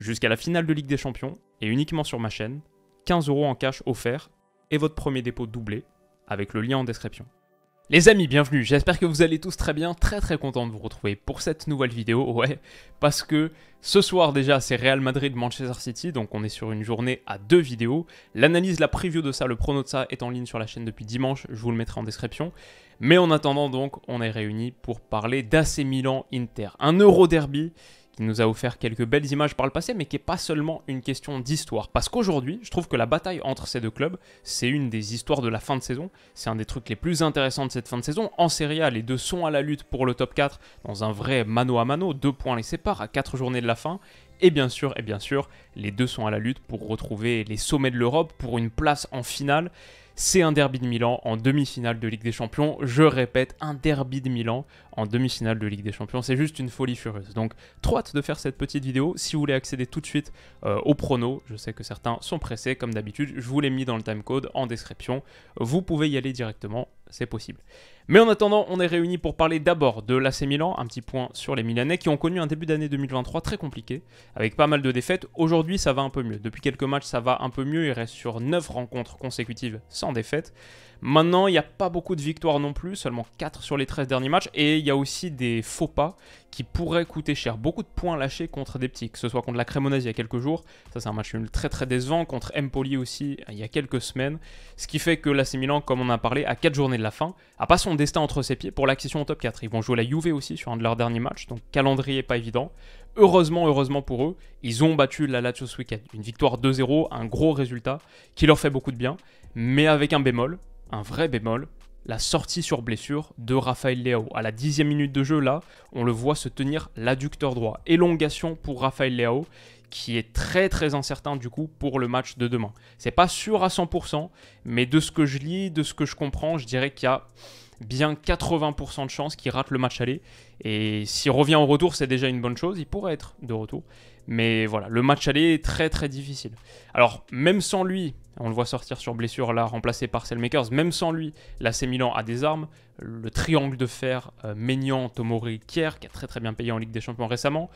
jusqu'à la finale de Ligue des Champions et uniquement sur ma chaîne, 15 € en cash offert et votre premier dépôt doublé avec le lien en description. Les amis, bienvenue, j'espère que vous allez tous très bien, très content de vous retrouver pour cette nouvelle vidéo, ouais, parce que ce soir déjà c'est Real Madrid-Manchester City, donc on est sur une journée à 2 vidéos. L'analyse, la preview de ça, le prono de ça est en ligne sur la chaîne depuis dimanche, je vous le mettrai en description. Mais en attendant donc, on est réunis pour parler d'AC Milan-Inter, un Euro derby qui nous a offert quelques belles images par le passé, mais qui n'est pas seulement une question d'histoire. Parce qu'aujourd'hui, je trouve que la bataille entre ces deux clubs, c'est une des histoires de la fin de saison. C'est un des trucs les plus intéressants de cette fin de saison. En Serie A, les deux sont à la lutte pour le top 4, dans un vrai mano à mano, 2 points les séparent à 4 journées de la fin. Et bien sûr, les deux sont à la lutte pour retrouver les sommets de l'Europe, pour une place en finale. C'est un derby de Milan en demi-finale de Ligue des Champions. Je répète, un derby de Milan en demi-finale de Ligue des Champions. C'est juste une folie furieuse. Donc, trop hâte de faire cette petite vidéo. Si vous voulez accéder tout de suite au prono, je sais que certains sont pressés, comme d'habitude. Je vous l'ai mis dans le timecode en description. Vous pouvez y aller directement, c'est possible. Mais en attendant, on est réunis pour parler d'abord de l'AC Milan, un petit point sur les Milanais qui ont connu un début d'année 2023 très compliqué, avec pas mal de défaites. Aujourd'hui, ça va un peu mieux. Depuis quelques matchs, ça va un peu mieux. Il reste sur 9 rencontres consécutives sans défaite. Maintenant, il n'y a pas beaucoup de victoires non plus, seulement 4 sur les 13 derniers matchs. Et il y a aussi des faux pas qui pourraient coûter cher. Beaucoup de points lâchés contre des petits, que ce soit contre la Cremonese il y a quelques jours. Ça, c'est un match nul très décevant. Contre Empoli aussi, il y a quelques semaines. Ce qui fait que l'AC Milan, comme on en a parlé, à 4 journées de la fin, n'a pas son destin entre ses pieds pour l'accession au top 4. Ils vont jouer la Juve aussi sur un de leurs derniers matchs, donc calendrier pas évident. Heureusement pour eux, ils ont battu la Lazio ce week-end. Une victoire 2-0, un gros résultat qui leur fait beaucoup de bien, mais avec un bémol, un vrai bémol, la sortie sur blessure de Rafael Leao. À la 10e minute de jeu, là, on le voit se tenir l'adducteur droit. Élongation pour Rafael Leao, qui est très incertain du coup pour le match de demain. C'est pas sûr à 100%, mais de ce que je lis, de ce que je comprends, je dirais qu'il y a bien 80% de chances qu'il rate le match aller. Et s'il revient au retour, c'est déjà une bonne chose. Il pourrait être de retour. Mais voilà, le match aller est très difficile. Alors, même sans lui, on le voit sortir sur blessure là, remplacé par Selmakers, même sans lui, l'AC Milan a des armes. Le triangle de fer Maignan, Tomori, Kier, qui a très bien payé en Ligue des Champions récemment.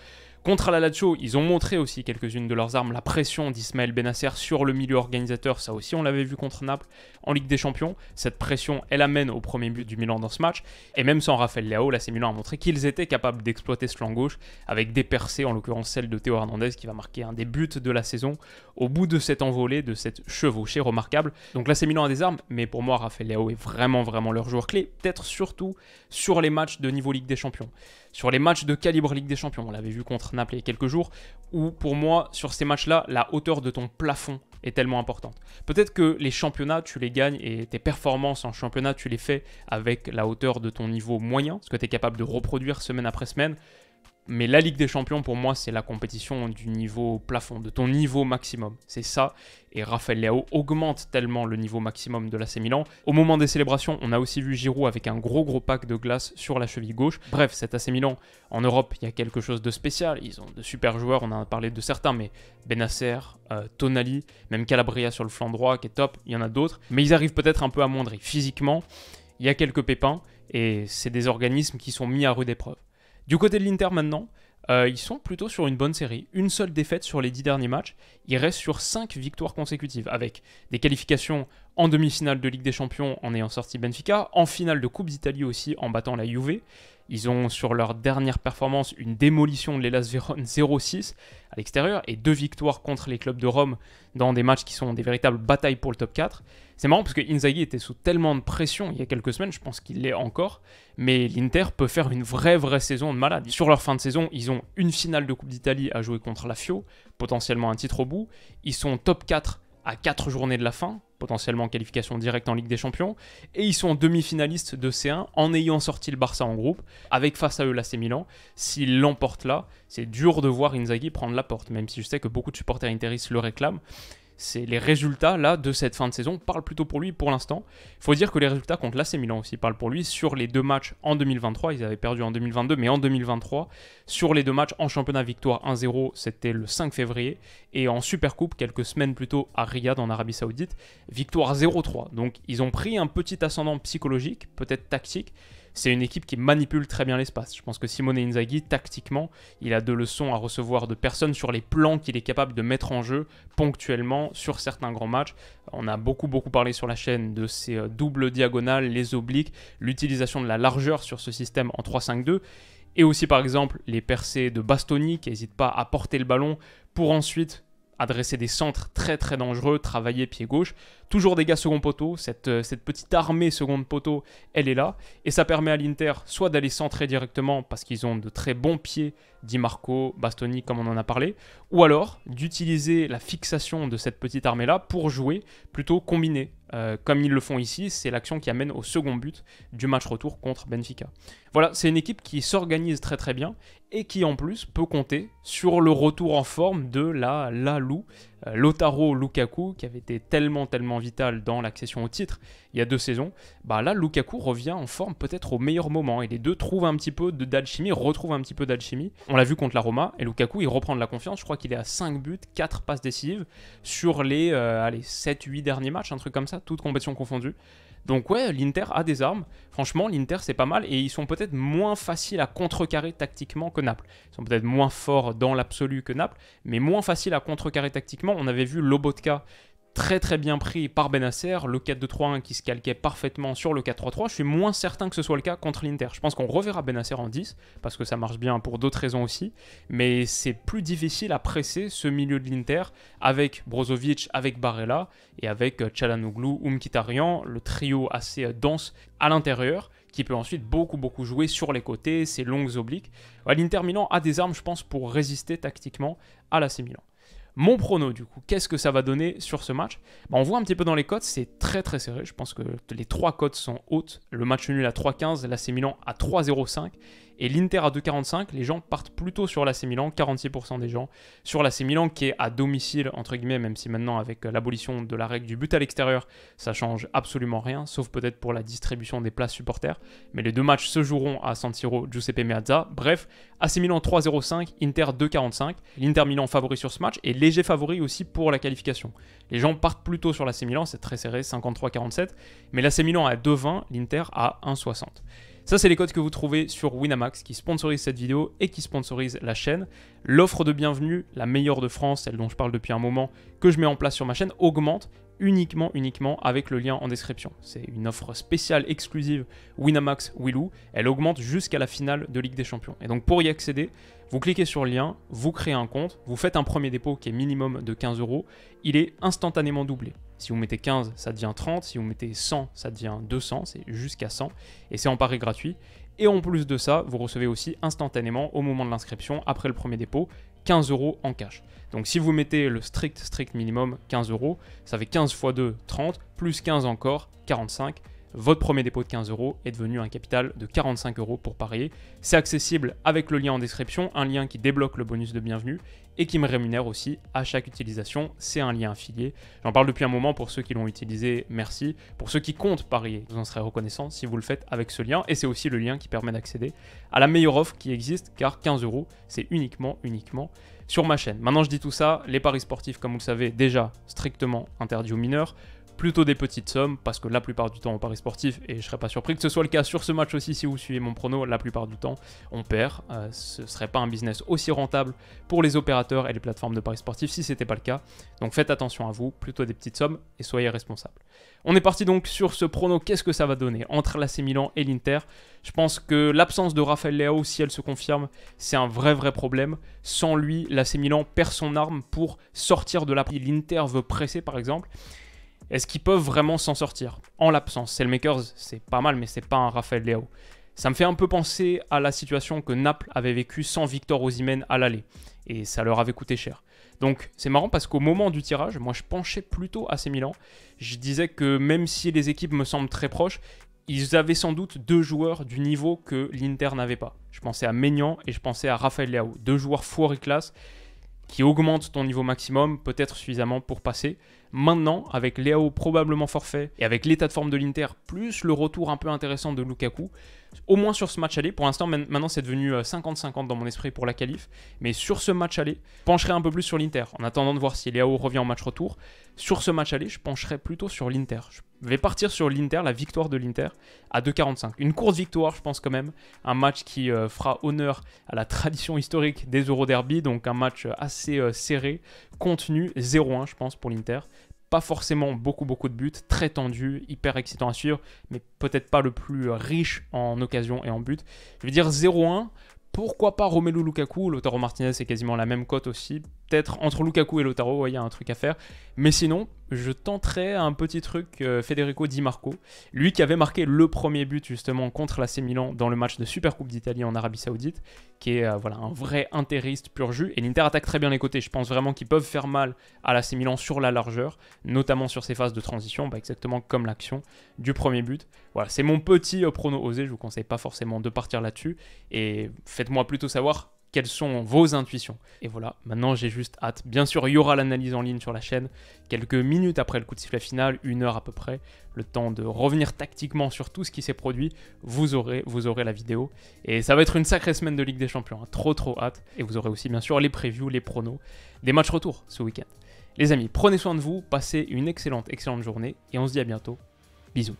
Contre la Lazio, ils ont montré aussi quelques-unes de leurs armes. La pression d'Ismaël Bennacer sur le milieu organisateur, ça aussi on l'avait vu contre Naples en Ligue des Champions. Cette pression, elle amène au premier but du Milan dans ce match. Et même sans Rafael Leao, l'AC Milan a montré qu'ils étaient capables d'exploiter ce flanc gauche avec des percées, en l'occurrence celle de Théo Hernandez qui va marquer un des buts de la saison au bout de cette envolée, de cette chevauchée remarquable. Donc l'AC Milan a des armes, mais pour moi, Rafael Leao est vraiment leur joueur clé. Peut-être surtout sur les matchs de niveau Ligue des Champions. Sur les matchs de calibre Ligue des Champions, on l'avait vu contre Naples il y a quelques jours, où pour moi, sur ces matchs-là, la hauteur de ton plafond est tellement importante. Peut-être que les championnats, tu les gagnes et tes performances en championnat, tu les fais avec la hauteur de ton niveau moyen, ce que tu es capable de reproduire semaine après semaine. Mais la Ligue des Champions, pour moi, c'est la compétition du niveau plafond, de ton niveau maximum. C'est ça. Et Rafael Leao augmente tellement le niveau maximum de l'AC Milan. Au moment des célébrations, on a aussi vu Giroud avec un gros pack de glace sur la cheville gauche. Bref, cet AC Milan, en Europe, il y a quelque chose de spécial. Ils ont de super joueurs, on en a parlé de certains, mais Bennacer, Tonali, même Calabria sur le flanc droit qui est top. Il y en a d'autres. Mais ils arrivent peut-être un peu amoindris. Physiquement, il y a quelques pépins et c'est des organismes qui sont mis à rude épreuve. Du côté de l'Inter maintenant, ils sont plutôt sur une bonne série. Une seule défaite sur les 10 derniers matchs. Ils restent sur 5 victoires consécutives avec des qualifications en demi-finale de Ligue des Champions en ayant sorti Benfica, en finale de Coupe d'Italie aussi en battant la Juve. Ils ont sur leur dernière performance une démolition de l'Hellas Vérone 0-6 à l'extérieur et 2 victoires contre les clubs de Rome dans des matchs qui sont des véritables batailles pour le top 4. C'est marrant parce que Inzaghi était sous tellement de pression il y a quelques semaines, je pense qu'il l'est encore, mais l'Inter peut faire une vraie saison de malade. Sur leur fin de saison, ils ont une finale de Coupe d'Italie à jouer contre la Fio, potentiellement un titre au bout. Ils sont top 4 à 4 journées de la fin, potentiellement qualification directe en Ligue des Champions, et ils sont demi-finalistes de C1 en ayant sorti le Barça en groupe, avec face à eux l'AC Milan. S'ils l'emportent là, c'est dur de voir Inzaghi prendre la porte, même si je sais que beaucoup de supporters interistes le réclament. C'est les résultats là de cette fin de saison parlent plutôt pour lui pour l'instant. Il faut dire que les résultats contre l'AC Milan aussi parlent pour lui. Sur les 2 matchs en 2023, ils avaient perdu en 2022, mais en 2023, sur les 2 matchs en championnat, victoire 1-0, c'était le 5 février. Et en Supercoupe, quelques semaines plus tôt à Riyad en Arabie Saoudite, victoire 0-3. Donc ils ont pris un petit ascendant psychologique, peut-être tactique. c'est une équipe qui manipule très bien l'espace. Je pense que Simone Inzaghi, tactiquement, il a de leçons à recevoir de personnes sur les plans qu'il est capable de mettre en jeu ponctuellement sur certains grands matchs. On a beaucoup parlé sur la chaîne de ces doubles diagonales, les obliques, l'utilisation de la largeur sur ce système en 3-5-2, et aussi par exemple les percées de Bastoni qui n'hésitent pas à porter le ballon pour ensuite adresser des centres très dangereux, travailler pied gauche. Toujours des gars second poteau, cette petite armée second poteau, elle est là. Et ça permet à l'Inter soit d'aller centrer directement parce qu'ils ont de très bons pieds, Di Marco, Bastoni comme on en a parlé, ou alors d'utiliser la fixation de cette petite armée-là pour jouer plutôt combiné. Comme ils le font ici, c'est l'action qui amène au second but du match retour contre Benfica. Voilà, c'est une équipe qui s'organise très bien et qui en plus peut compter sur le retour en forme de la Lalou, Lautaro Lukaku, qui avait été tellement vital dans l'accession au titre il y a 2 saisons. Bah là, Lukaku revient en forme peut-être au meilleur moment et les deux trouvent un petit peu d'alchimie, retrouvent un petit peu d'alchimie. On l'a vu contre la Roma et Lukaku, il reprend de la confiance. Je crois qu'il est à 5 buts, 4 passes décisives sur les 7-8 derniers matchs, un truc comme ça, toutes compétitions confondues. Donc ouais, l'Inter a des armes. Franchement, l'Inter c'est pas mal et ils sont peut-être moins faciles à contrecarrer tactiquement que Naples. Ils sont peut-être moins forts dans l'absolu que Naples, mais moins faciles à contrecarrer tactiquement. On avait vu Lobotka très bien pris par Bennacer, le 4-2-3-1 qui se calquait parfaitement sur le 4-3-3. Je suis moins certain que ce soit le cas contre l'Inter. Je pense qu'on reverra Bennacer en 10, parce que ça marche bien pour d'autres raisons aussi, mais c'est plus difficile à presser ce milieu de l'Inter avec Brozovic, avec Barella et avec Çalhanoğlu, Mkhitaryan, le trio assez dense à l'intérieur, qui peut ensuite beaucoup jouer sur les côtés, ces longues obliques. L'Inter Milan a des armes, je pense, pour résister tactiquement à l'AC Milan. Mon prono, du coup, qu'est-ce que ça va donner sur ce match? On voit un petit peu dans les cotes, c'est très serré. Je pense que les 3 cotes sont hautes. Le match nul à 3,15, l'AC Milan à 3,05 et l'Inter à 2,45. Les gens partent plutôt sur l'AC Milan, 46% des gens sur l'AC Milan qui est à domicile, entre guillemets, même si maintenant avec l'abolition de la règle du but à l'extérieur, ça change absolument rien, sauf peut-être pour la distribution des places supporters. Mais les 2 matchs se joueront à San Siro, Giuseppe Meazza. Bref, AC Milan 3,05, Inter 2,45. L'Inter Milan favori sur ce match et léger favori aussi pour la qualification. Les gens partent plutôt sur l'AC Milan, c'est très serré, 53-47. Mais l'AC Milan à 2,20, l'Inter à 1,60. Ça, c'est les codes que vous trouvez sur Winamax qui sponsorise cette vidéo et qui sponsorise la chaîne. L'offre de bienvenue, la meilleure de France, celle dont je parle depuis un moment, que je mets en place sur ma chaîne, augmente uniquement avec le lien en description. C'est une offre spéciale exclusive Winamax Willou. Elle augmente jusqu'à la finale de Ligue des Champions. Et donc pour y accéder, vous cliquez sur le lien, vous créez un compte, vous faites un premier dépôt qui est minimum de 15 €. Il est instantanément doublé. Si vous mettez 15, ça devient 30. Si vous mettez 100, ça devient 200. C'est jusqu'à 100. Et c'est en pari gratuit. Et en plus de ça, vous recevez aussi instantanément, au moment de l'inscription, après le premier dépôt, 15 € en cash. Donc si vous mettez le strict minimum, 15 €, ça fait 15 x 2, 30, plus 15 encore, 45. Votre premier dépôt de 15 € est devenu un capital de 45 € pour parier. C'est accessible avec le lien en description, un lien qui débloque le bonus de bienvenue et qui me rémunère aussi à chaque utilisation. C'est un lien affilié. J'en parle depuis un moment pour ceux qui l'ont utilisé, merci. Pour ceux qui comptent parier, vous en serez reconnaissant si vous le faites avec ce lien. Et c'est aussi le lien qui permet d'accéder à la meilleure offre qui existe, car 15 €, c'est uniquement sur ma chaîne. Maintenant, je dis tout ça, les paris sportifs, comme vous le savez, déjà strictement interdits aux mineurs. Plutôt des petites sommes, parce que la plupart du temps au paris sportif, et je ne serais pas surpris que ce soit le cas sur ce match aussi si vous suivez mon prono, la plupart du temps on perd. Ce ne serait pas un business aussi rentable pour les opérateurs et les plateformes de paris sportifs si ce n'était pas le cas. Donc faites attention à vous, plutôt des petites sommes et soyez responsables. On est parti donc sur ce prono, qu'est-ce que ça va donner entre l'AC Milan et l'Inter? Je pense que l'absence de Rafael Leao, si elle se confirme, c'est un vrai problème. Sans lui, l'AC Milan perd son arme pour sortir de la prise. L'Inter veut presser par exemple. Est-ce qu'ils peuvent vraiment s'en sortir en l'absence? Selmakers, c'est pas mal, mais c'est pas un Rafael Leao. Ça me fait un peu penser à la situation que Naples avait vécue sans Victor Osimhen à l'aller. Et ça leur avait coûté cher. Donc c'est marrant parce qu'au moment du tirage, moi je penchais plutôt AC Milan. Je disais que même si les équipes me semblent très proches, ils avaient sans doute 2 joueurs du niveau que l'Inter n'avait pas. Je pensais à Maignan et je pensais à Rafael Leao. 2 joueurs classe qui augmentent ton niveau maximum, peut-être suffisamment pour passer. Maintenant, avec Leao probablement forfait et avec l'état de forme de l'Inter, plus le retour un peu intéressant de Lukaku, au moins sur ce match aller, pour l'instant maintenant c'est devenu 50-50 dans mon esprit pour la qualif, mais sur ce match aller, je pencherai un peu plus sur l'Inter, en attendant de voir si Leao revient en match retour. Sur ce match aller, je pencherai plutôt sur l'Inter. vais partir sur l'Inter, la victoire de l'Inter, à 2,45. Une courte victoire, je pense quand même. Un match qui fera honneur à la tradition historique des Euro-Derby. Donc un match assez serré, contenu, 0-1 je pense pour l'Inter. Pas forcément beaucoup de buts, très tendu, hyper excitant à suivre, mais peut-être pas le plus riche en occasions et en buts. Je vais dire 0-1. Pourquoi pas Romelu Lukaku? Lautaro Martinez, c'est quasiment la même cote aussi. Peut-être entre Lukaku et Lautaro, il y a un truc à faire. Mais sinon, je tenterai un petit truc Federico Di Marco. Lui qui avait marqué le premier but justement contre l'AC Milan dans le match de Supercoupe d'Italie en Arabie Saoudite, qui est voilà, un vrai intériste pur jus. Et l'Inter attaque très bien les côtés. Je pense vraiment qu'ils peuvent faire mal à l'AC Milan sur la largeur, notamment sur ces phases de transition, exactement comme l'action du premier but. Voilà, c'est mon petit prono osé. Je vous conseille pas forcément de partir là-dessus. Et faites-moi plutôt savoir quelles sont vos intuitions. Et voilà, maintenant j'ai juste hâte. Bien sûr, il y aura l'analyse en ligne sur la chaîne, quelques minutes après le coup de sifflet final, 1 heure à peu près, le temps de revenir tactiquement sur tout ce qui s'est produit. Vous aurez la vidéo. Et ça va être une sacrée semaine de Ligue des Champions, hein. Trop hâte. Et vous aurez aussi bien sûr les previews, les pronos, des matchs retour ce week-end. Les amis, prenez soin de vous, passez une excellente journée, et on se dit à bientôt. Bisous.